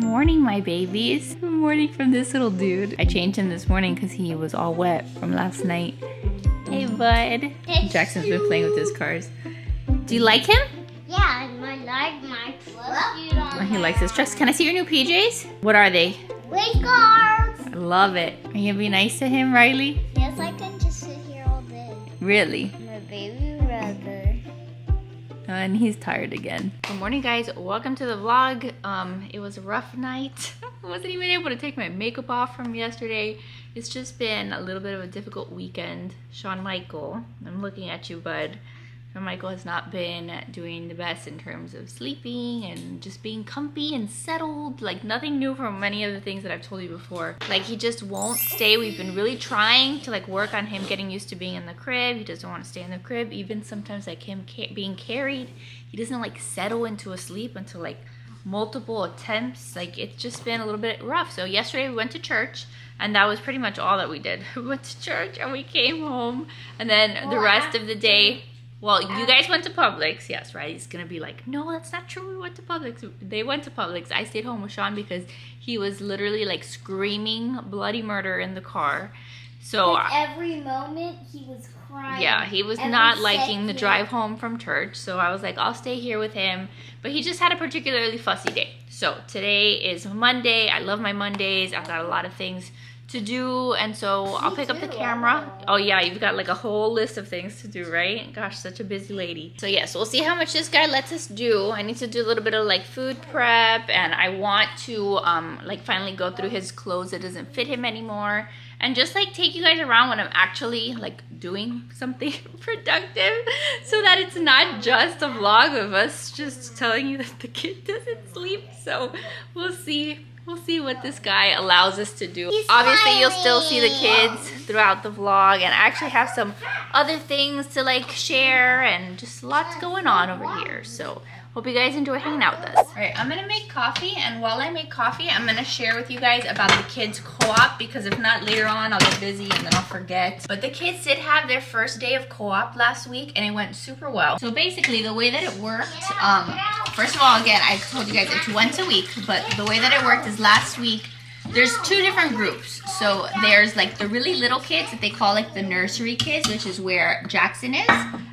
morning, my babies. Good morning from this little dude. I changed him this morning because he was all wet from last night. Hey, bud. Jackson's been playing with his cars. Do you like him? Yeah, and I like my truck. He likes his trucks. Can I see your new PJs? What are they? Race cars. I love it. Are you gonna be nice to him, Riley? Yes, I can just sit here all day. Really? My baby brother. And he's tired again. Good morning, guys. Welcome to the vlog. It was a rough night. I wasn't even able to take my makeup off from yesterday. It's just been a little bit of a difficult weekend. Sean Michael, I'm looking at you, bud. Sean Michael has not been doing the best in terms of sleeping and just being comfy and settled. Like nothing new from many of the things that I've told you before. Like he just won't stay. We've been really trying to like work on him getting used to being in the crib. He doesn't want to stay in the crib. Even sometimes like him being carried, he doesn't like settle into a sleep until like multiple attempts. Like it's just been a little bit rough. So yesterday we went to church and that was pretty much all that we did. We went to church and we came home, and then the rest of the day, well, you guys went to Publix. Yes, right? He's gonna be like, no, that's not true. We went to Publix. They went to Publix. I stayed home with Sean because he was literally like screaming bloody murder in the car. So like every moment he was crying. Yeah, he was not liking the drive home from church. So I was like, I'll stay here with him. But he just had a particularly fussy day. So today is Monday. I love my Mondays. I've got a lot of things to do, and so I'll pick up the camera. Oh yeah, you've got like a whole list of things to do, right? Gosh, such a busy lady. So yes, we'll see how much this guy lets us do. I need to do a little bit of like food prep, and I want to like finally go through his clothes that doesn't fit him anymore, and just like take you guys around when I'm actually like doing something productive, so that it's not just a vlog of us just telling you that the kid doesn't sleep. So we'll see. We'll see what this guy allows us to do. Obviously, you'll still see the kids throughout the vlog, and I actually have some other things to like share and just lots going on over here. So hope you guys enjoy hanging out with us. All right, I'm gonna make coffee, and while I make coffee, I'm gonna share with you guys about the kids co-op, because if not, later on I'll get busy and then I'll forget. But the kids did have their first day of co-op last week, and it went super well. So basically, the way that it worked, first of all, again, I told you guys it's once a week, but the way that it worked is last week, there's two different groups. So there's like the really little kids that they call like the nursery kids, which is where Jackson is.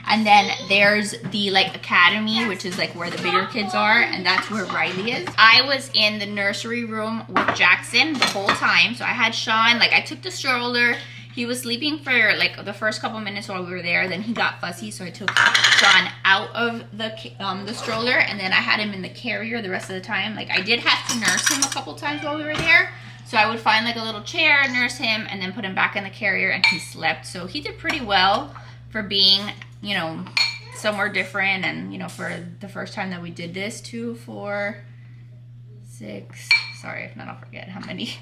And then there's the like academy, which is like where the bigger kids are, and that's where Riley is. I was in the nursery room with Jackson the whole time. So I had Sean, like I took the stroller. He was sleeping for like the first couple minutes while we were there. Then he got fussy, so I took Sean out of the stroller, and then I had him in the carrier the rest of the time. Like I did have to nurse him a couple times while we were there. So I would find like a little chair, nurse him, and then put him back in the carrier, and he slept. So he did pretty well for being, you know, somewhere different, and you know, for the first time that we did this. 2, 4, 6. Sorry, if not, I'll forget how many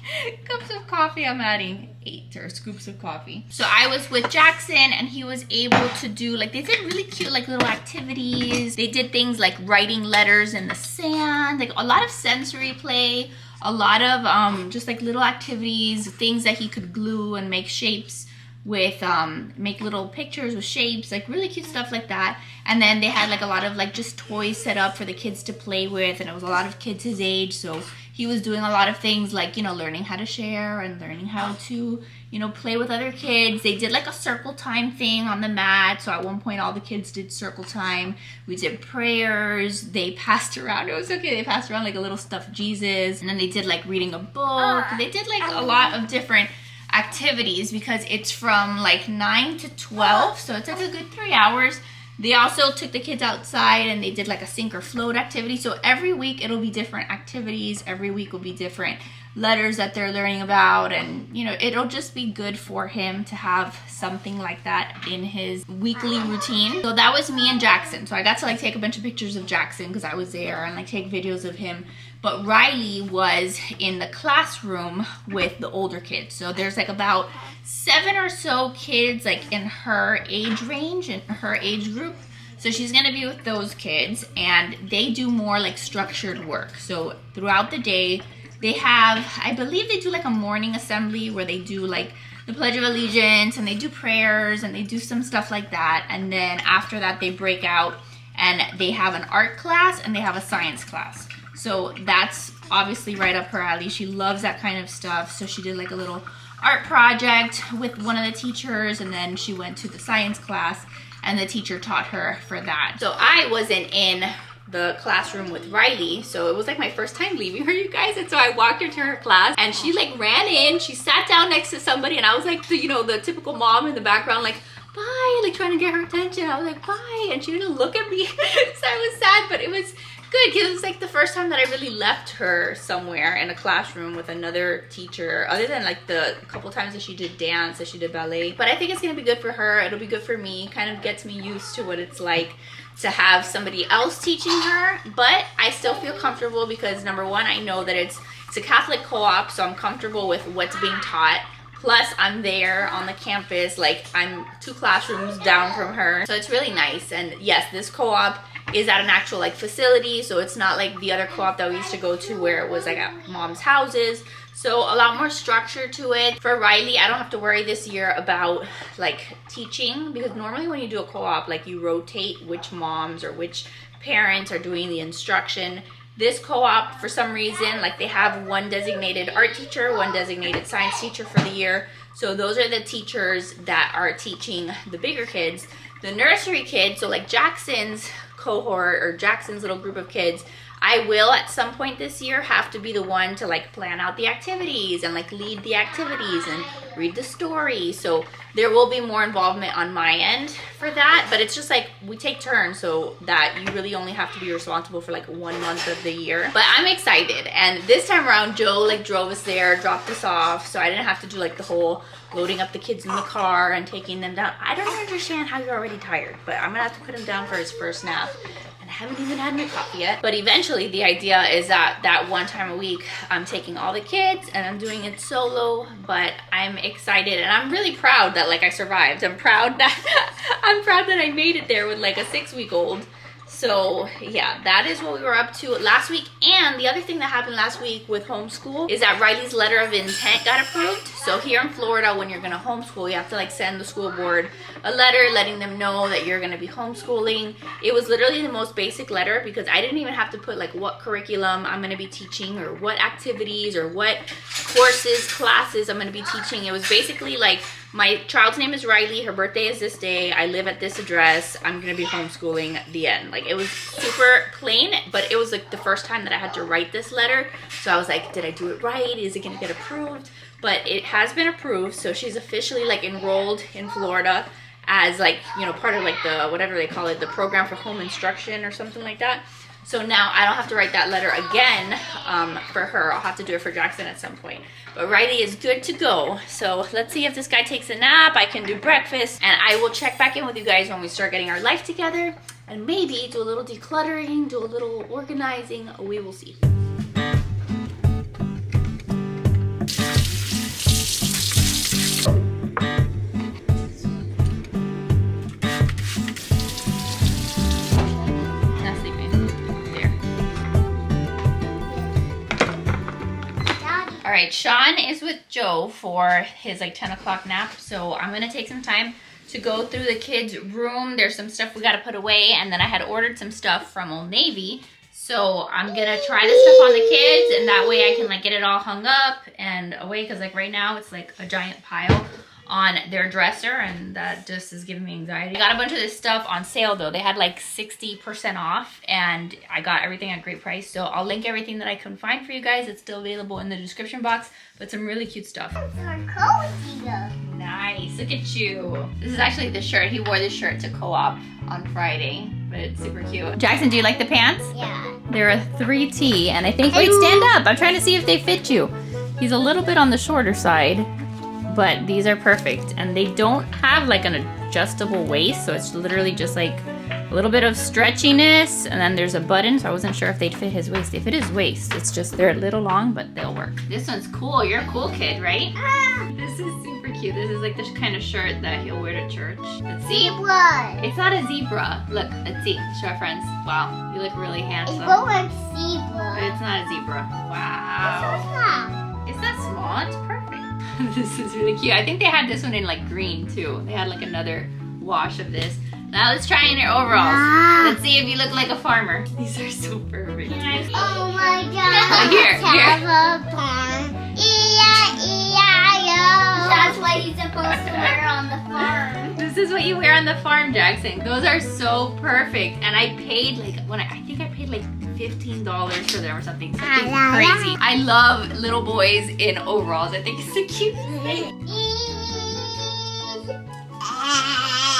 cups of coffee I'm adding. 8 or scoops of coffee. So I was with Jackson, and he was able to do, like, they did really cute, like, little activities. They did things like writing letters in the sand, like a lot of sensory play, a lot of just like little activities, things that he could glue and make shapes with, make little pictures with shapes, like really cute stuff like that. And then they had like a lot of like just toys set up for the kids to play with, and it was a lot of kids his age, so he was doing a lot of things like, you know, learning how to share and learning how to, you know, play with other kids. They did like a circle time thing on the mat, so at one point all the kids did circle time. We did prayers. They passed around, it was okay, they passed around like a little stuffed Jesus, and then they did like reading a book. They did like a lot of different activities because it's from like 9 to 12, so it's like a good 3 hours. They also took the kids outside and they did like a sink or float activity. So every week it'll be different activities. Every week will be different letters that they're learning about, and you know, it'll just be good for him to have something like that in his weekly routine. So that was me and Jackson. So I got to like take a bunch of pictures of Jackson because I was there, and like take videos of him. But Riley was in the classroom with the older kids. So there's like about 7 or so kids like in her age range, in her age group. So she's gonna be with those kids, and they do more like structured work. So throughout the day, they have, I believe they do like a morning assembly where they do like the Pledge of Allegiance, and they do prayers, and they do some stuff like that. And then after that, they break out and they have an art class and they have a science class. So that's obviously right up her alley. She loves that kind of stuff. So she did like a little art project with one of the teachers, and then she went to the science class and the teacher taught her for that. So I wasn't in the classroom with Riley, so it was like my first time leaving her, you guys, and so I walked her to her class and she like ran in, she sat down next to somebody, and I was like the typical mom in the background, like bye, like trying to get her attention. I was like bye, and she didn't look at me. So I was sad, but it was good because it was like the first time that I really left her somewhere in a classroom with another teacher, other than like the couple times that she did dance, that she did ballet. But I think it's gonna be good for her, it'll be good for me, kind of gets me used to what it's like to have somebody else teaching her. But I still feel comfortable because number one, I know that it's a Catholic co-op, so I'm comfortable with what's being taught. Plus I'm there on the campus, like I'm 2 classrooms down from her, so it's really nice. And yes, this co-op is at an actual like facility, so it's not like the other co-op that we used to go to where it was like at mom's houses. So a lot more structure to it. For Riley, I don't have to worry this year about like teaching, because normally when you do a co-op, like you rotate which moms or which parents are doing the instruction. This co-op, for some reason, like they have one designated art teacher, one designated science teacher for the year. So those are the teachers that are teaching the bigger kids. The nursery kids, so like Jackson's cohort or Jackson's little group of kids, I will at some point this year have to be the one to like plan out the activities and like lead the activities and read the story. So there will be more involvement on my end for that, but it's just like we take turns so that you really only have to be responsible for like 1 month of the year. But I'm excited, and this time around Joe like drove us there, dropped us off, so I didn't have to do like the whole loading up the kids in the car and taking them down. I don't understand how you're already tired, but I'm gonna have to put him down for his first nap. I haven't even had my coffee yet. But eventually the idea is that one time a week I'm taking all the kids and I'm doing it solo. But I'm excited and I'm really proud that like I survived. I'm proud that I made it there with like a 6-week-old. So yeah, that is what we were up to last week. And the other thing that happened last week with homeschool is that Riley's letter of intent got approved. So here in Florida, when you're gonna homeschool, you have to like send the school board a letter letting them know that you're gonna be homeschooling. It was literally the most basic letter because I didn't even have to put like what curriculum I'm gonna be teaching or what activities or what courses, classes I'm gonna be teaching. It was basically like, my child's name is Riley, her birthday is this day, I live at this address, I'm gonna be homeschooling, the end. Like it was super plain, but it was like the first time that I had to write this letter. So I was like, did I do it right? Is it gonna get approved? But it has been approved, so she's officially like enrolled in Florida as like, you know, part of like the, whatever they call it, the program for home instruction or something like that. So now I don't have to write that letter again for her. I'll have to do it for Jackson at some point. But Riley is good to go. So let's see if this guy takes a nap. I can do breakfast. And I will check back in with you guys when we start getting our life together. And maybe do a little decluttering, do a little organizing. We will see. All right, Sean is with Joe for his like 10 o'clock nap. So I'm gonna take some time to go through the kids' room. There's some stuff we gotta put away, and then I had ordered some stuff from Old Navy. So I'm gonna try this stuff on the kids, and that way I can like get it all hung up and away, because like right now it's like a giant pile on their dresser, and that just is giving me anxiety. I got a bunch of this stuff on sale though. They had like 60% off, and I got everything at a great price. So I'll link everything that I can find for you guys. It's still available in the description box, but some really cute stuff. Nice, look at you. This is actually the shirt. He wore this shirt to co-op on Friday, but it's super cute. Jackson, do you like the pants? Yeah. They're a 3T, and I think, wait, stand up. I'm trying to see if they fit you. He's a little bit on the shorter side, but these are perfect, and they don't have like an adjustable waist, so it's literally just like a little bit of stretchiness, and then there's a button, so I wasn't sure if they'd fit his waist. They fit his waist. It's just they're a little long, but they'll work. This one's cool. You're a cool kid, right? This is super cute. This is like the kind of shirt that he'll wear to church. Let's see. Zebra. It's not a zebra. Look, let's see. Show our friends. Wow, you look really handsome. It looks like But zebra. it's not a zebra. Wow. It's not small. It's perfect. This is really cute. I think they had this one in like green too. They had like another wash of this. Now let's try in your overalls. Let's see if you look like a farmer. These are so perfect. Oh my God. Here. That's what he's supposed to wear on the farm. This is what you wear on the farm, Jackson. Those are so perfect. And I paid like, I think I paid like $15 for them or something crazy. I love little boys in overalls. I think it's the cutest thing.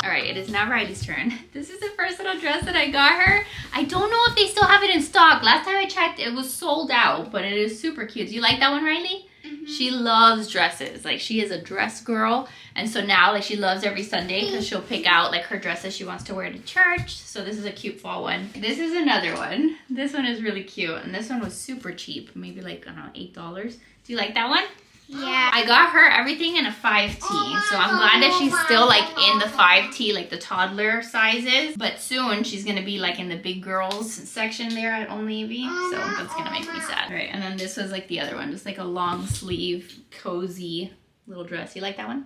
All right, it is now Riley's turn. This is the first little dress that I got her. I don't know if they still have it in stock. Last time I checked, it was sold out, but it is super cute. Do you like that one, Riley? She loves dresses. Like, she is a dress girl. And so now, like, she loves every Sunday because she'll pick out, like, her dresses she wants to wear to church. So this is a cute fall one. This is another one. This one is really cute. And this one was super cheap. Maybe, like, I don't know, $8. Do you like that one? Yeah. I got her everything in a 5T. So I'm glad that she's still, like, in the 5T, like the toddler sizes. But soon she's going to be, like, in the big girls section there at Old Navy. So that's going to make me sad. All right, and then this was, like, the other one. Just, like, a long sleeve, cozy little dress. You like that one?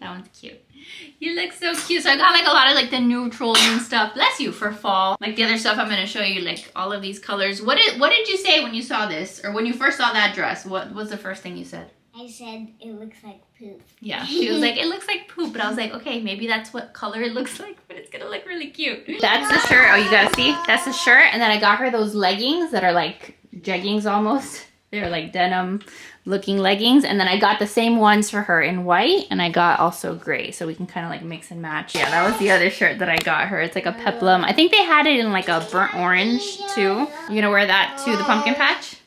That one's cute. You look so cute. So I got, like, a lot of, like, the neutrals and stuff. Bless you, for fall. Like, the other stuff I'm going to show you, like, all of these colors. What did you say when you saw this? Or when you first saw that dress? What was the first thing you said? I said it looks like poop. Yeah, she was like, it looks like poop. But I was like, okay, maybe that's what color it looks like, but it's gonna look really cute. That's the shirt. Oh, you gotta see? That's the shirt. And then I got her those leggings that are like jeggings almost. They're like denim looking leggings. And then I got the same ones for her in white. And I got also gray. So we can kind of like mix and match. Yeah, that was the other shirt that I got her. It's like a peplum. I think they had it in like a burnt orange too. You gonna wear that to the pumpkin patch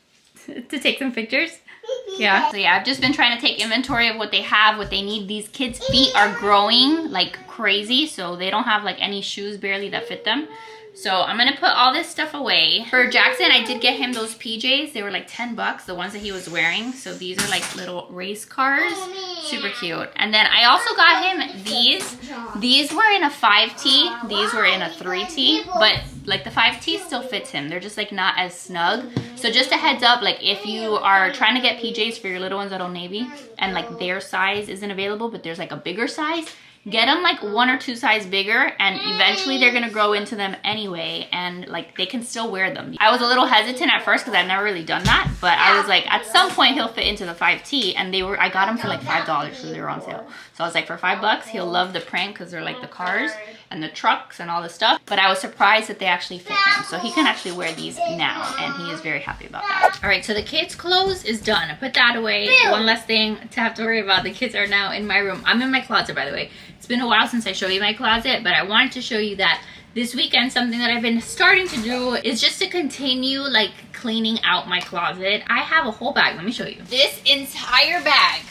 to take some pictures? Yeah. So yeah, I've just been trying to take inventory of what they have, what they need. These kids' feet are growing like crazy, so they don't have like any shoes barely that fit them. So I'm gonna put all this stuff away. For Jackson, I did get him those PJs. They were like $10, the ones that he was wearing. So these are like little race cars. Super cute. And then I also got him these. These were in a 5T. These were in a 3T. But like the 5T still fits him. They're just like not as snug. So just a heads up, like if you are trying to get PJs for your little ones at Old Navy and like their size isn't available, but there's like a bigger size, get them like 1 or 2 sizes bigger, and eventually they're gonna grow into them anyway, and like they can still wear them. I was a little hesitant at first because I've never really done that, but I was like, at some point he'll fit into the 5T, and I got them for like $5 because they were on sale. So I was like, for $5 he'll love the print because they're like the cars and the trucks and all this stuff. But I was surprised that they actually fit him, so he can actually wear these now, and he is very happy about that. All right, so the kids' clothes is done. I put that away. One less thing to have to worry about. The kids are now in my room. I'm in my closet, by the way. It's been a while since I showed you my closet, but I wanted to show you that this weekend something that I've been starting to do is just to continue like cleaning out my closet. I have a whole bag. Let me show you. This entire bag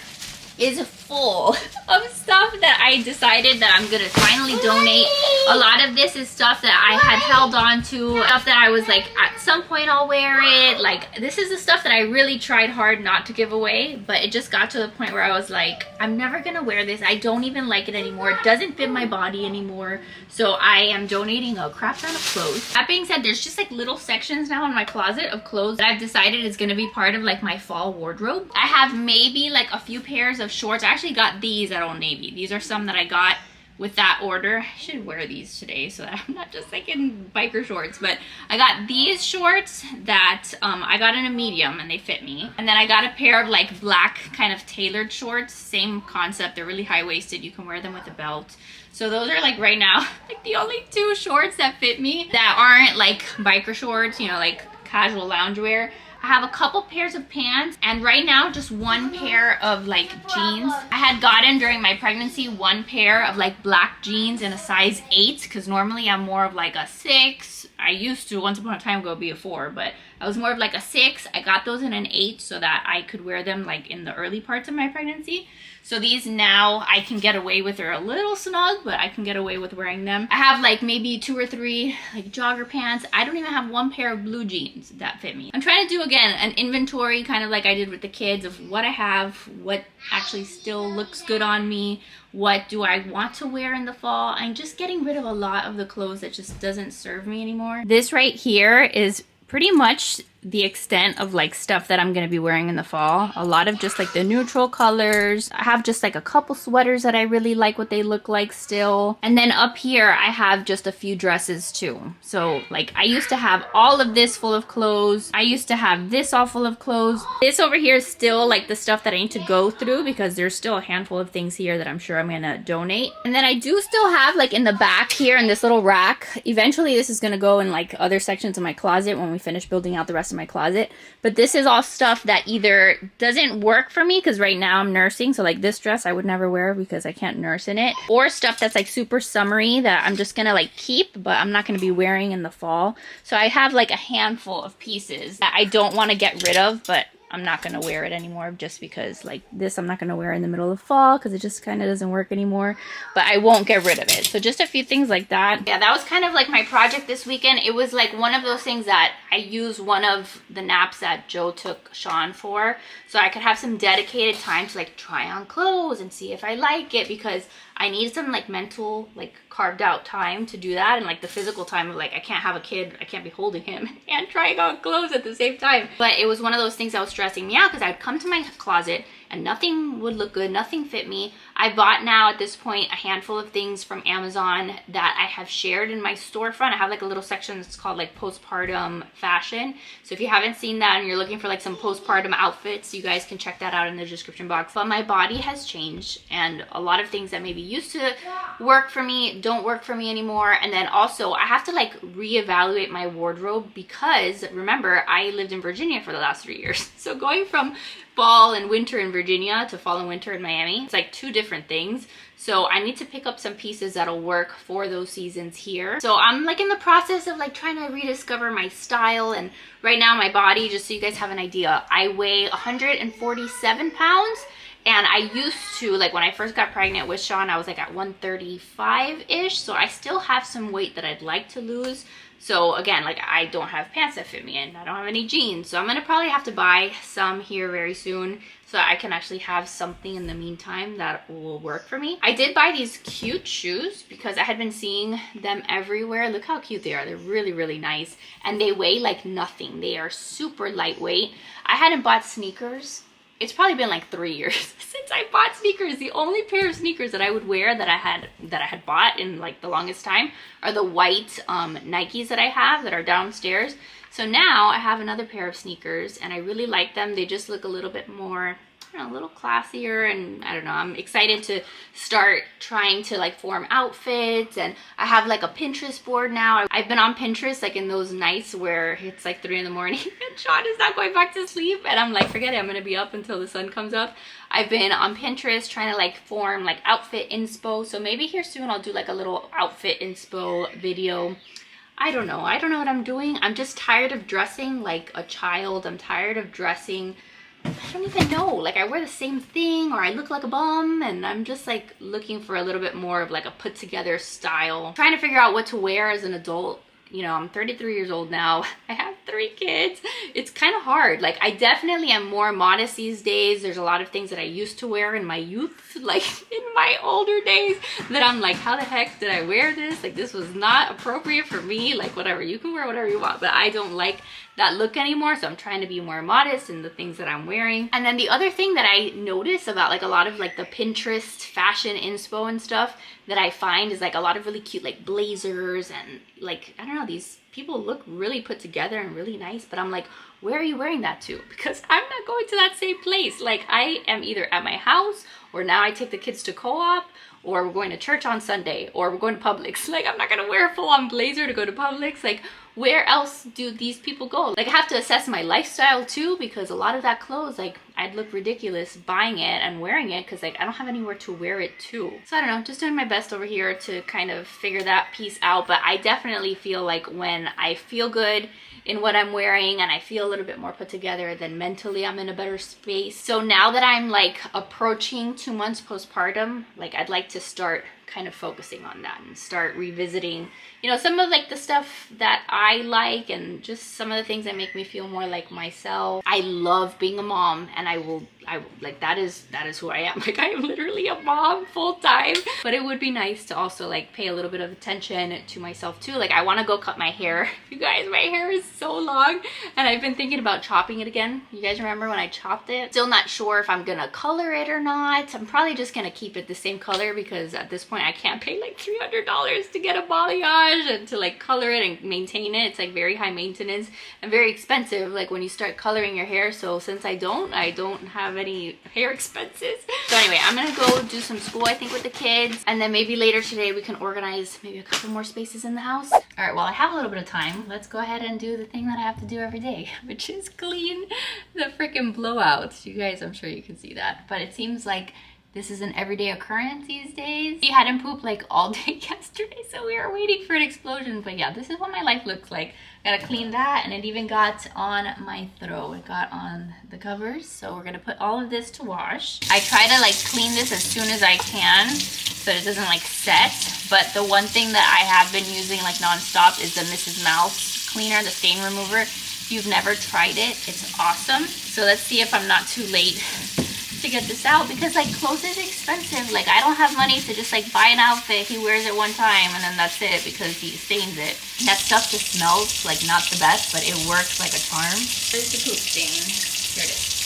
is full of stuff that I decided that I'm gonna finally donate. A lot of this is stuff that I had held on to, stuff that I was like, at some point I'll wear it. Like, this is the stuff that I really tried hard not to give away, but it just got to the point where I was like, I'm never gonna wear this. I don't even like it anymore. It doesn't fit my body anymore. So I am donating a crap ton of clothes. That being said, there's just like little sections now in my closet of clothes that I've decided is gonna be part of like my fall wardrobe. I have maybe like a few pairs of shorts. I actually got these at Old Navy. These are some that I got with that order. I should wear these today so that I'm not just like in biker shorts, but I got these shorts that I got in a medium and they fit me. And then I got a pair of like black kind of tailored shorts, same concept. They're really high-waisted. You can wear them with a belt. So those are like right now like the only 2 shorts that fit me that aren't like biker shorts, you know, like casual loungewear. I have a couple pairs of pants, and right now just 1 pair of like jeans. I had gotten during my pregnancy 1 pair of like black jeans in a size 8, because normally I'm more of like a 6. I used to once upon a time ago be a 4, but I was more of like a 6. I got those in an 8 so that I could wear them like in the early parts of my pregnancy. So these now I can get away with. They're a little snug, but I can get away with wearing them. I have like maybe 2 or 3 like jogger pants. I don't even have 1 pair of blue jeans that fit me. I'm trying to do again an inventory, kind of like I did with the kids, of what I have, what actually still looks good on me, what do I want to wear in the fall. I'm just getting rid of a lot of the clothes that just doesn't serve me anymore. This right here is pretty much the extent of like stuff that I'm gonna be wearing in the fall. A lot of just like the neutral colors. I have just like a couple sweaters that I really like what they look like still. And then up here I have just a few dresses too. So like I used to have all of this full of clothes. I used to have this all full of clothes. This over here is still like the stuff that I need to go through because there's still a handful of things here that I'm sure I'm gonna donate. And then I do still have like in the back here in this little rack. Eventually this is gonna go in like other sections of my closet when we finish building out the rest of my closet. But this is all stuff that either doesn't work for me because right now I'm nursing. So like this dress I would never wear because I can't nurse in it. Or stuff that's like super summery that I'm just gonna like keep, but I'm not gonna be wearing in the fall. So I have like a handful of pieces that I don't want to get rid of, but I'm not going to wear it anymore just because like this I'm not going to wear in the middle of fall because it just kind of doesn't work anymore, but I won't get rid of it. So just a few things like that. Yeah, that was kind of like my project this weekend. It was like one of those things that I used one of the naps that Joe took Sean for, so I could have some dedicated time to like try on clothes and see if I like it, because I need some like mental, like carved out time to do that, and like the physical time of like I can't have a kid, I can't be holding him and trying on clothes at the same time. But it was one of those things that was stressing me out because I'd come to my closet and nothing would look good, nothing fit me. I bought now at this point a handful of things from Amazon that I have shared in my storefront. I have like a little section that's called like postpartum fashion. So if you haven't seen that and you're looking for like some postpartum outfits, you guys can check that out in the description box. But my body has changed, and a lot of things that maybe used to work for me don't work for me anymore. And then also I have to like reevaluate my wardrobe because remember, I lived in Virginia for the last 3 years. So going from fall and winter in Virginia to fall and winter in Miami, it's like two different things. So I need to pick up some pieces that'll work for those seasons here. So I'm like in the process of like trying to rediscover my style. And right now my body, just so you guys have an idea, I weigh 147 pounds. And I used to, like when I first got pregnant with Sean, I was like at 135-ish. So I still have some weight that I'd like to lose. So again, like I don't have pants that fit me and I don't have any jeans. So I'm gonna probably have to buy some here very soon so I can actually have something in the meantime that will work for me. I did buy these cute shoes because I had been seeing them everywhere. Look how cute they are. They're really, really nice. And they weigh like nothing. They are super lightweight. I hadn't bought sneakers. It's probably been like 3 years since I bought sneakers. The only pair of sneakers that I would wear that I had bought in like the longest time are the white Nikes that I have that are downstairs. So now I have another pair of sneakers and I really like them. They just look a little bit more, I don't know, a little classier, and I don't know, I'm excited to start trying to like form outfits. And I have like a Pinterest board now. I've been on Pinterest like in those nights where it's like 3 in the morning and Sean is not going back to sleep and I'm like, forget it, I'm gonna be up until the sun comes up. I've been on Pinterest trying to like form like outfit inspo. So maybe here soon I'll do like a little outfit inspo video. I don't know what I'm doing. I'm just tired of dressing like a child. I'm tired of dressing, I don't even know, like I wear the same thing or I look like a bum, and I'm just like looking for a little bit more of like a put together style. I'm trying to figure out what to wear as an adult. You know, I'm 33 years old now. I have 3 kids. It's kind of hard. Like I definitely am more modest these days. There's a lot of things that I used to wear in my youth, like in my older days, that I'm like, how the heck did I wear this? Like this was not appropriate for me. Like whatever, you can wear whatever you want, but I don't like that look anymore. So I'm trying to be more modest in the things that I'm wearing. And then the other thing that I notice about like a lot of like the Pinterest fashion inspo and stuff that I find is like a lot of really cute like blazers and like, I don't know, these people look really put together and really nice, but I'm like, where are you wearing that to? Because I'm not going to that same place. Like I am either at my house, or now I take the kids to co-op, or we're going to church on Sunday, or we're going to Publix. Like I'm not gonna wear a full-on blazer to go to Publix. Like where else do these people go? Like I have to assess my lifestyle too, because a lot of that clothes, like I'd look ridiculous buying it and wearing it because like I don't have anywhere to wear it to. So I don't know, just doing my best over here to kind of figure that piece out. But I definitely feel like when I feel good in what I'm wearing and I feel a little bit more put together, then mentally I'm in a better space. So now that I'm like approaching 2 months postpartum, like I'd like to start kind of focusing on that and start revisiting, you know, some of like the stuff that I like and just some of the things that make me feel more like myself. I love being a mom and I will like that is who I am. Like I am literally a mom full time. But it would be nice to also like pay a little bit of attention to myself too. Like I want to go cut my hair. You guys, my hair is so long and I've been thinking about chopping it again. You guys remember when I chopped it? Still not sure if I'm gonna color it or not. I'm probably just gonna keep it the same color because at this point I can't pay like $300 to get a balayage and to like color it and maintain it. It's like very high maintenance and very expensive like when you start coloring your hair. So since I don't have any hair expenses. So anyway, I'm gonna go do some school I think with the kids, and then maybe later today we can organize maybe a couple more spaces in the house. All right, well I have a little bit of time. Let's go ahead and do the thing that I have to do every day, which is clean the freaking blowouts. You guys, I'm sure you can see that, but it seems like this is an everyday occurrence these days. We hadn't pooped like all day yesterday, so we were waiting for an explosion. But yeah, this is what my life looks like. Gotta clean that, and it even got on my throw. It got on the covers, so we're gonna put all of this to wash. I try to like clean this as soon as I can so it doesn't like set. But the one thing that I have been using like nonstop is the Mrs. Mouse cleaner, the stain remover. If you've never tried it, it's awesome. So let's see if I'm not too late to get this out, because like clothes is expensive. Like I don't have money to just like buy an outfit, he wears it one time and then that's it because he stains it. And that stuff just smells like not the best, but it works like a charm. Where's the poop stain? Here it is.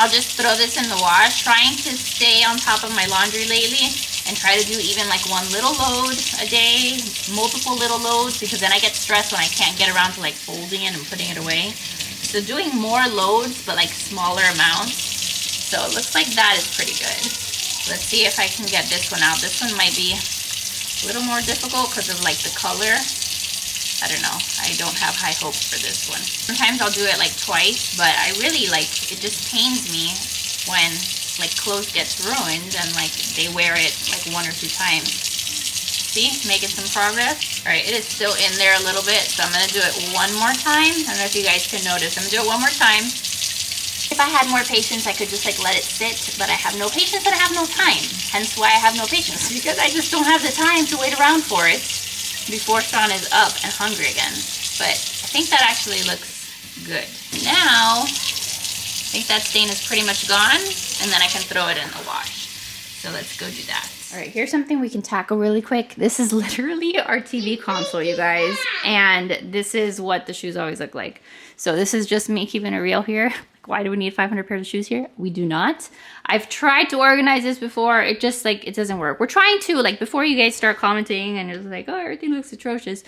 I'll just throw this in the wash, trying to stay on top of my laundry lately and try to do even like one little load a day, multiple little loads, because then I get stressed when I can't get around to like folding it and putting it away. So doing more loads, but like smaller amounts. So it looks like that is pretty good. Let's see if I can get this one out. This one might be a little more difficult because of like the color. I don't know. I don't have high hopes for this one. Sometimes I'll do it like twice, but I really like, it just pains me when like clothes gets ruined and like they wear it like 1 or 2 times. See, making some progress. All right, it is still in there a little bit, so I'm gonna do it one more time. I don't know if you guys can notice. I'm gonna do it one more time. If I had more patience, I could just like let it sit, but I have no patience and I have no time. Hence why I have no patience, because I just don't have the time to wait around for it before Sean is up and hungry again. But I think that actually looks good. Now, I think that stain is pretty much gone, and then I can throw it in the wash. So let's go do that. All right, here's something we can tackle really quick. This is literally our TV console, you guys. And this is what the shoes always look like. So this is just me keeping it real here. Like, why do we need 500 pairs of shoes here? We do not. I've tried to organize this before. It just like, it doesn't work. We're trying to, like, before you guys start commenting and it's like, oh, everything looks atrocious.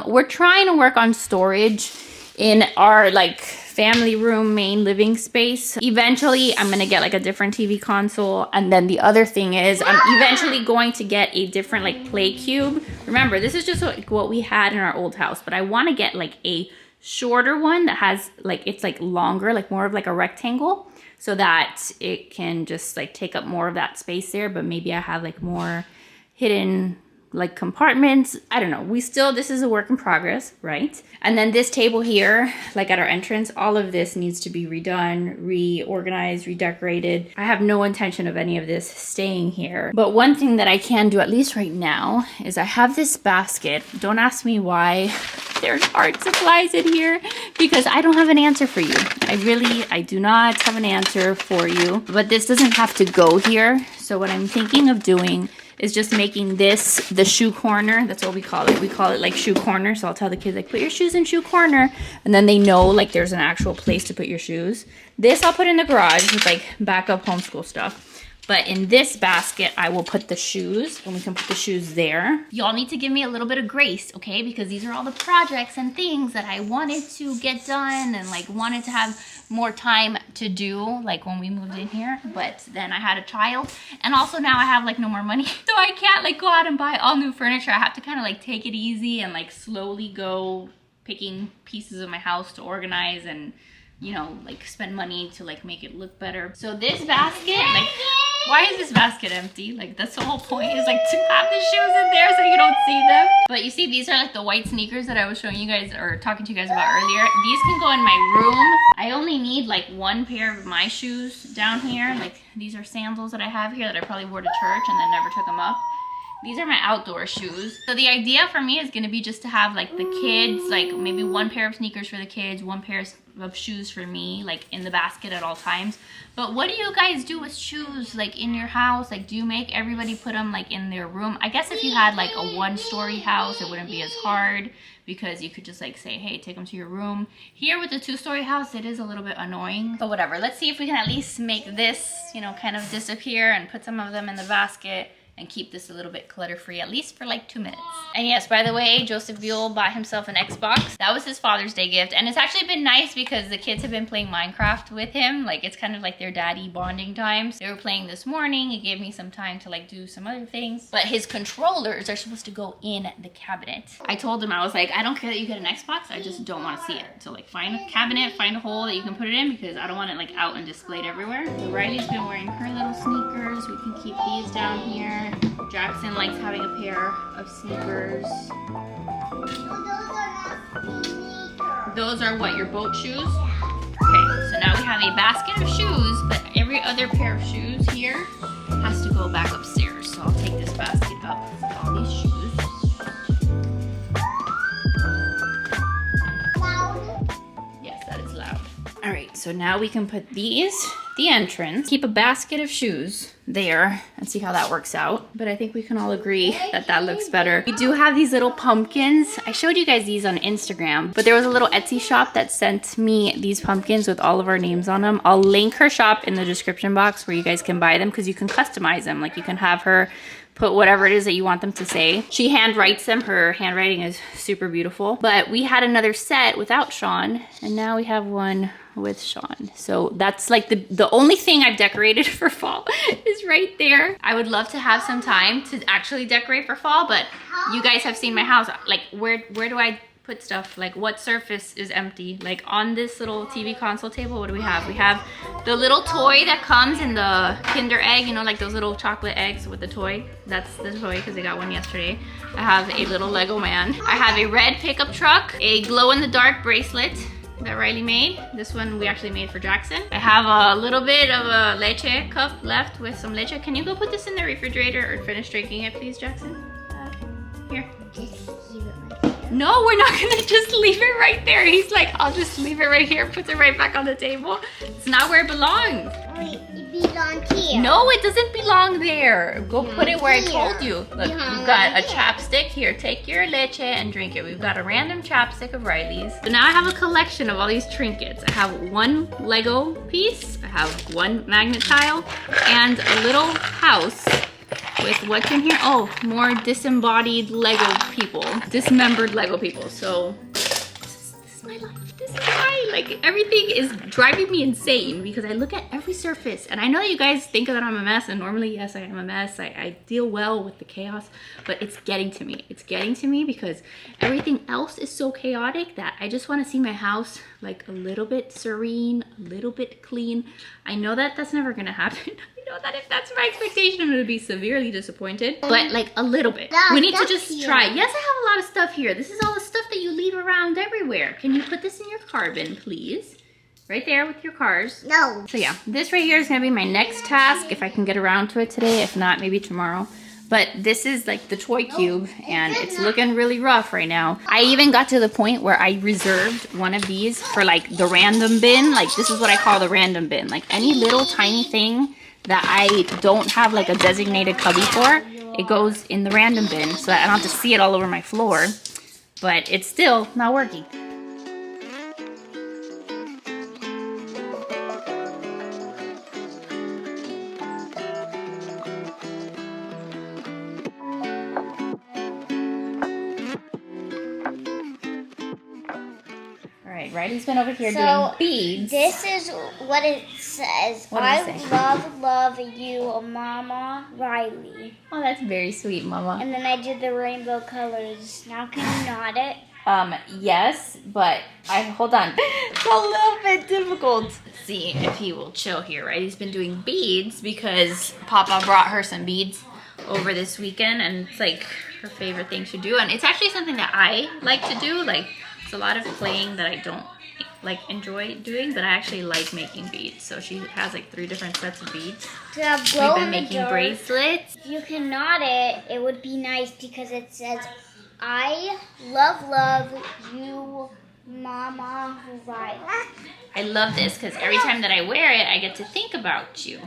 We're trying to work on storage in our like family room main living space. Eventually I'm gonna get like a different TV console, and then the other thing is I'm eventually going to get a different like play cube. Remember, this is just like what we had in our old house, but I want to get like a shorter one that has like, it's like longer, like more of like a rectangle, so that it can just like take up more of that space there, but maybe I have like more hidden like compartments. I don't know. This is a work in progress, right? And then this table here, like at our entrance, all of this needs to be redone, reorganized, redecorated. I have no intention of any of this staying here. But one thing that I can do, at least right now, is I have this basket. Don't ask me why there's art supplies in here, because I don't have an answer for you. I do not have an answer for you. But this doesn't have to go here. So what I'm thinking of doing is just making this the shoe corner. That's what we call it. We call it like shoe corner. So I'll tell the kids like, put your shoes in shoe corner. And then they know like there's an actual place to put your shoes. This I'll put in the garage with like backup homeschool stuff. But in this basket, I will put the shoes, and we can put the shoes there. Y'all need to give me a little bit of grace, okay? Because these are all the projects and things that I wanted to get done and like wanted to have more time to do, like when we moved in here. But then I had a child, and also now I have like no more money. So I can't like go out and buy all new furniture. I have to kind of like take it easy and like slowly go picking pieces of my house to organize and, you know, like spend money to like make it look better. So this basket, like, why is this basket empty? Like, that's the whole point, is like to have the shoes in there so you don't see them. But you see, these are like the white sneakers that I was showing you guys or talking to you guys about earlier. These can go in my room. I only need like one pair of my shoes down here. Like, these are sandals that I have here that I probably wore to church and then never took them up. These are my outdoor shoes. So the idea for me is gonna be just to have like the kids, like maybe one pair of sneakers for the kids, one pair of of shoes for me, like in the basket at all times. But what do you guys do with shoes, like in your house? Like, do you make everybody put them like in their room? I guess if you had like a one-story house, it wouldn't be as hard because you could just like say, hey, take them to your room. Here with the two-story house, it is a little bit annoying. But whatever, let's see if we can at least make this, you know, kind of disappear and put some of them in the basket and keep this a little bit clutter-free, at least for like 2 minutes. And yes, by the way, Joseph Buell bought himself an Xbox. That was his Father's Day gift. And it's actually been nice because the kids have been playing Minecraft with him. Like, it's kind of like their daddy bonding times. They were playing this morning. He gave me some time to like do some other things. But his controllers are supposed to go in the cabinet. I told him, I was like, I don't care that you get an Xbox, I just don't want to see it. So like, find a cabinet, find a hole that you can put it in because I don't want it like out and displayed everywhere. So Riley's been wearing her little sneakers. We can keep these down here. Jackson likes having a pair of sneakers. Those are what, your boat shoes? Okay, so now we have a basket of shoes, but every other pair of shoes here has to go back upstairs. So I'll take this basket up with all these shoes. Yes, that is loud. All right, so now we can put these at the entrance. Keep a basket of shoes there and see how that works out. But I think we can all agree that that looks better. We do have these little pumpkins. I showed you guys these on Instagram, but there was a little Etsy shop that sent me these pumpkins with all of our names on them. I'll link her shop in the description box where you guys can buy them because you can customize them. Like, you can have her put whatever it is that you want them to say. She hand writes them. Her handwriting is super beautiful. But we had another set without Sean, and now we have one with Sean. So that's like the only thing I've decorated for fall is right there. I would love to have some time to actually decorate for fall, but you guys have seen my house. Like, where do I put stuff? Like, what surface is empty? Like, on this little TV console table, what do we have? We have the little toy that comes in the Kinder Egg, you know, like those little chocolate eggs with the toy. That's the toy because I got one yesterday. I have a little Lego man. I have a red pickup truck, a glow-in-the-dark bracelet that Riley made. This one we actually made for Jackson. I have a little bit of a leche cup left with some leche. Can you go put this in the refrigerator or finish drinking it, please, Jackson? Here. No, we're not gonna just leave it right there. He's like, I'll just leave it right here, puts it right back on the table. It's not where it belongs. Wait, it belongs here. No, it doesn't belong there. Go put it where I told you. Look, we've got a chapstick here. Take your leche and drink it. We've got a random chapstick of Riley's. So now I have a collection of all these trinkets. I have one Lego piece, I have one magnet tile, and a little house with what's in here. Oh, more disembodied Lego people. Dismembered Lego people. So this is my life. This is why, like, everything is driving me insane because I look at every surface and I know that you guys think that I'm a mess, and normally, yes, I am a mess. I deal well with the chaos, but it's getting to me. It's getting to me because everything else is so chaotic that I just want to see my house like a little bit serene, a little bit clean. I know that that's never gonna happen. I know that if that's my expectation, I'm gonna be severely disappointed, but like a little bit. We need to just try. Yes, I have a lot of stuff here. This is all the stuff that you leave around everywhere. Can you put this in your car bin, please? Right there with your cars. No. So yeah, this right here is gonna be my next task if I can get around to it today. If not, maybe tomorrow. But this is like the toy cube and it's looking really rough right now. I even got to the point where I reserved one of these for like the random bin. Like, this is what I call the random bin. Like, any little tiny thing that I don't have like a designated cubby for, it goes in the random bin so that I don't have to see it all over my floor. But it's still not working. Riley's been over here doing beads. This is what it says. What does it say? love you, Mama Riley. Oh, that's very sweet, Mama. And then I did the rainbow colors. Now can you knot it? Yes, but hold on. It's a little bit difficult. Let's see if he will chill here, right? He's been doing beads because Papa brought her some beads over this weekend, and it's like her favorite thing to do. And it's actually something that I like to do. Like, it's a lot of playing that I don't like enjoy doing, but I actually like making beads. So she has like 3 different sets of beads. We've been making bracelets. If you can knot it, it would be nice because it says, I love you, Mama, right. I love this because every time that I wear it, I get to think about you.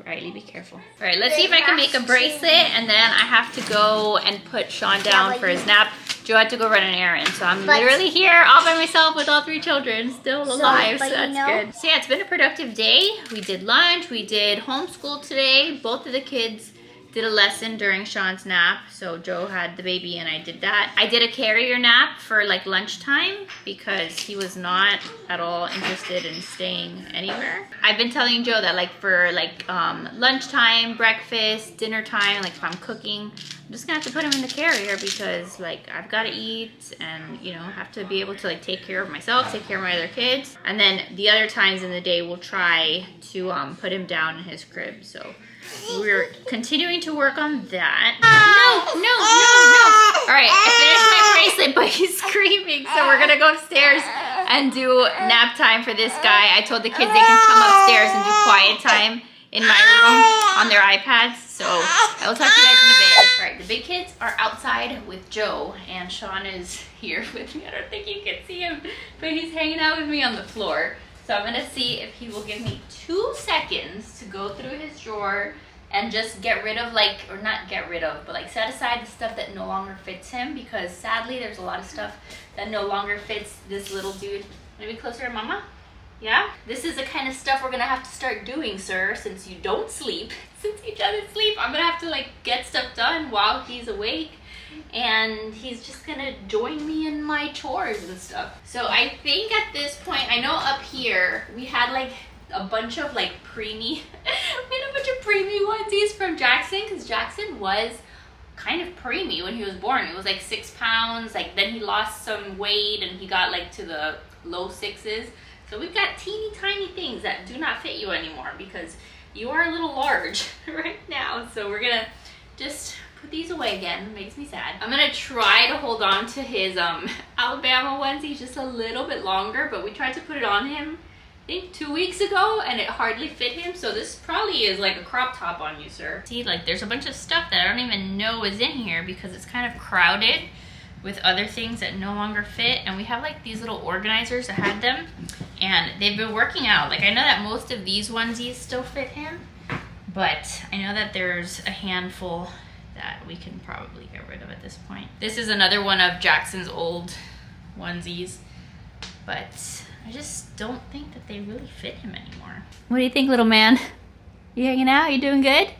Riley, be careful. All right, let's see if I can make a bracelet, and then I have to go and put Sean down for his nap. Joe had to go run an errand, so I'm literally here all by myself with all 3 children still alive, so that's good. So yeah, it's been a productive day. We did lunch, we did homeschool today. Both of the kids did a lesson during Sean's nap. So Joe had the baby and I did that. I did a carrier nap for like lunchtime because he was not at all interested in staying anywhere. I've been telling Joe that like for like lunchtime, breakfast, dinner time, like if I'm cooking, I'm just gonna have to put him in the carrier because like I've got to eat and you know have to be able to like take care of myself, take care of my other kids, and then the other times in the day we'll try to put him down in his crib. So we're continuing to work on that. No. All right, I finished my bracelet, but he's screaming, so we're gonna go upstairs and do nap time for this guy. I told the kids they can come upstairs and do quiet time in my room on their iPads. So I will talk to you guys in a bit. All right, the big kids are outside with Joe, and Sean is here with me. I don't think you can see him, but he's hanging out with me on the floor. So I'm gonna see if he will give me 2 seconds to go through his drawer and just get rid of like, or not get rid of, but like set aside the stuff that no longer fits him, because sadly there's a lot of stuff that no longer fits this little dude. Maybe closer to mama? Yeah? This is the kind of stuff we're gonna have to start doing, sir, since you don't sleep. Since he doesn't sleep, I'm gonna have to like get stuff done while he's awake. And he's just gonna join me in my chores and stuff. So I think at this point, I know up here we had like a bunch of like preemie onesies from Jackson, because Jackson was kind of preemie when he was born. He was like 6 pounds, like then he lost some weight and he got like to the low 6s. So we've got teeny tiny things that do not fit you anymore because you are a little large right now. So we're gonna just put these away again. It makes me sad. I'm gonna try to hold on to his Alabama onesie just a little bit longer, but we tried to put it on him I think 2 weeks ago and it hardly fit him. So this probably is like a crop top on you, sir. See, like there's a bunch of stuff that I don't even know is in here because it's kind of crowded with other things that no longer fit. And we have like these little organizers that had them and they've been working out. Like I know that most of these onesies still fit him, but I know that there's a handful that we can probably get rid of at this point. This is another one of Jackson's old onesies, but I just don't think that they really fit him anymore. What do you think, little man? You hanging out? You doing good?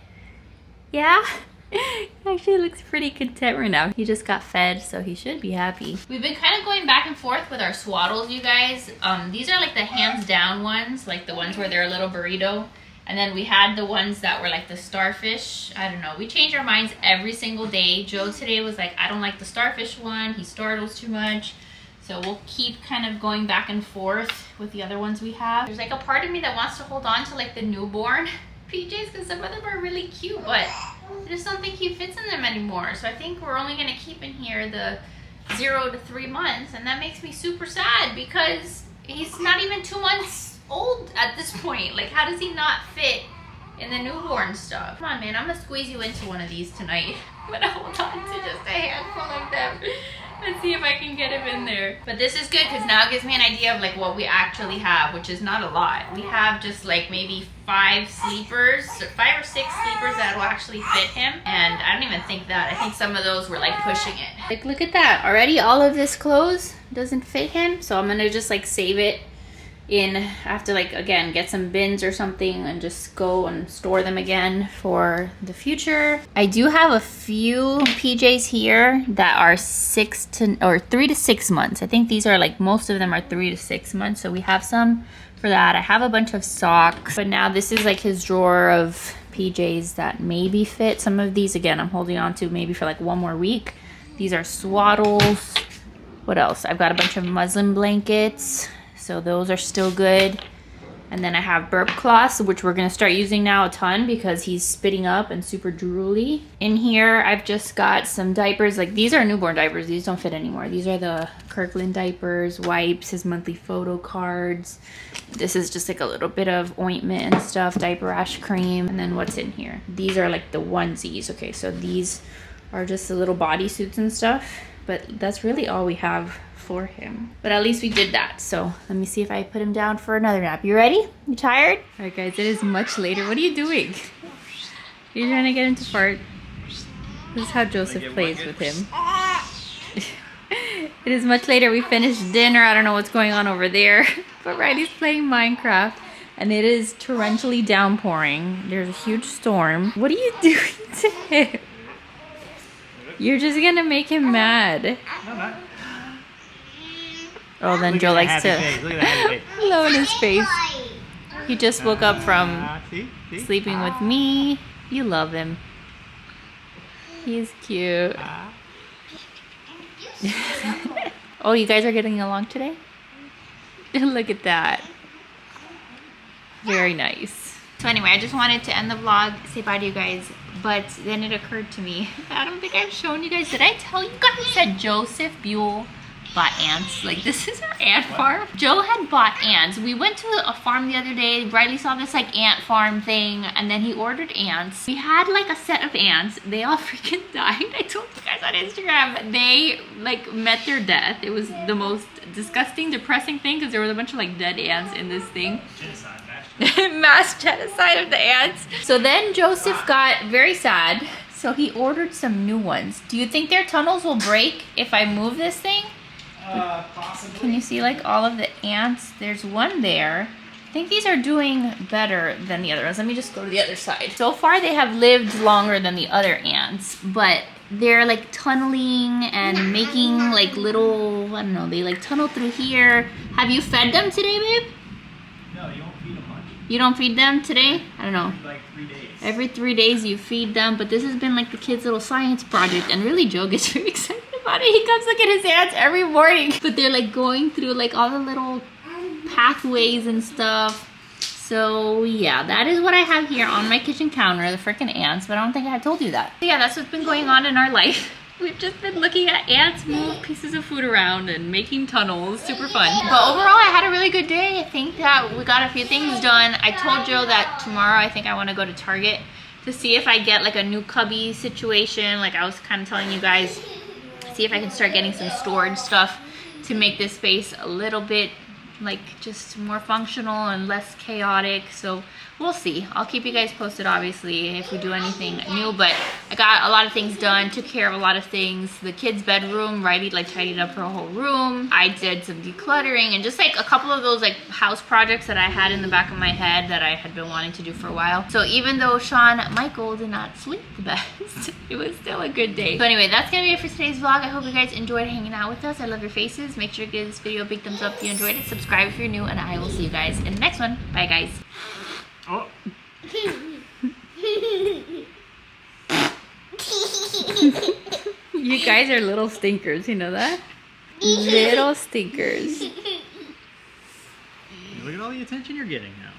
Yeah? He actually looks pretty content right now. He just got fed, so he should be happy. We've been kind of going back and forth with our swaddles, you guys. These are like the hands down ones, like the ones where they're a little burrito. And then we had the ones that were like the starfish. I don't know. We change our minds every single day. Joe today was like, I don't like the starfish one. He startles too much. So we'll keep kind of going back and forth with the other ones we have. There's like a part of me that wants to hold on to like the newborn PJs because some of them are really cute, but I just don't think he fits in them anymore. So I think we're only gonna keep in here the 0 to 3 months, and that makes me super sad because he's not even 2 months old at this point. Like, how does he not fit in the newborn stuff? Come on, man, I'm gonna squeeze you into one of these tonight. I'm gonna hold on to just a handful of them and see if I can get him in there. But this is good because now it gives me an idea of like what we actually have, which is not a lot. We have just like maybe 5 sleepers, 5 or 6 sleepers that will actually fit him. And I don't even think that. I think some of those were like pushing it. Like, look at that. Already all of this clothes doesn't fit him. So I'm gonna just like save it in. I have to like, again, get some bins or something and just go and store them again for the future. I do have a few PJs here that are 3 to 6 months. I think these are like, most of them are 3 to 6 months. So we have some for that. I have a bunch of socks, but now this is like his drawer of PJs that maybe fit. Some of these, again, I'm holding on to maybe for like 1 more week. These are swaddles. What else? I've got a bunch of muslin blankets. So those are still good. And then I have burp cloths, which we're gonna start using now a ton because he's spitting up and super drooly. In here, I've just got some diapers. Like, these are newborn diapers. These don't fit anymore. These are the Kirkland diapers, wipes, his monthly photo cards. This is just like a little bit of ointment and stuff, diaper rash cream. And then what's in here? These are like the onesies. Okay, so these are just the little bodysuits and stuff. But that's really all we have for him. But at least we did that. So let me see if I put him down for another nap. You ready? You tired? All right, guys, it is much later. What are you doing? You're trying to get him to fart. This is how Joseph plays with him. It is much later. We finished dinner. I don't know what's going on over there. But Riley's playing Minecraft. And it is torrentially downpouring. There's a huge storm. What are you doing to him? You're just gonna make him mad. No, not. Oh, then Look Joe at likes the to happy face. Look at the happy face. blow in his face. He just woke up from See? sleeping with me. You love him. He's cute. Oh, you guys are getting along today? Look at that. Very nice. So anyway, I just wanted to end the vlog, say bye to you guys, but then it occurred to me, I don't think I've shown you guys. Did I tell you guys that Joseph Buell bought ants? Like, this is our ant farm. Joe had bought ants. We went to a farm the other day. Riley saw this like ant farm thing, and then he ordered ants. We had like a set of ants. They all freaking died. I told you guys on Instagram. They like met their death. It was the most disgusting, depressing thing because there was a bunch of like dead ants in this thing. Mass genocide of the ants. So then Joseph got very sad. So he ordered some new ones. Do you think their tunnels will break if I move this thing? Possibly. Can you see like all of the ants? There's one there. I think these are doing better than the other ones. Let me just go to the other side. So far they have lived longer than the other ants, but they're like tunneling and making like little, I don't know, they like tunnel through here. Have you fed them today, babe? No, you won't feed them much. You don't feed them today? I don't know. Like 3 days. Every 3 days you feed them, but this has been like the kids' little science project, and really Joe gets very excited about it. He comes look at his ants every morning. But they're like going through like all the little pathways and stuff. So yeah, that is what I have here on my kitchen counter, the freaking ants, but I don't think I had told you that. So yeah, that's what's been going on in our life. We've just been looking at ants move pieces of food around and making tunnels. Super fun. But overall, I had a really good day. I think that we got a few things done. I told Joe that tomorrow I think I want to go to Target to see if I get like a new cubby situation. Like I was kind of telling you guys, see if I can start getting some storage stuff to make this space a little bit like just more functional and less chaotic. So we'll see. I'll keep you guys posted obviously if we do anything new, but I got a lot of things done, took care of a lot of things. The kids' bedroom, Riley like tidied up her whole room. I did some decluttering and just like a couple of those like house projects that I had in the back of my head that I had been wanting to do for a while. So even though Sean Michael did not sleep the best, it was still a good day. So anyway, that's gonna be it for today's vlog. I hope you guys enjoyed hanging out with us. I love your faces. Make sure to give this video a big thumbs up if you enjoyed it. Subscribe if you're new, and I will see you guys in the next one. Bye guys. Oh. You guys are little stinkers, you know that? Little stinkers. Look at all the attention you're getting now.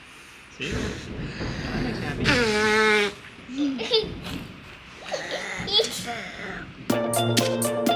See? That makes you happy.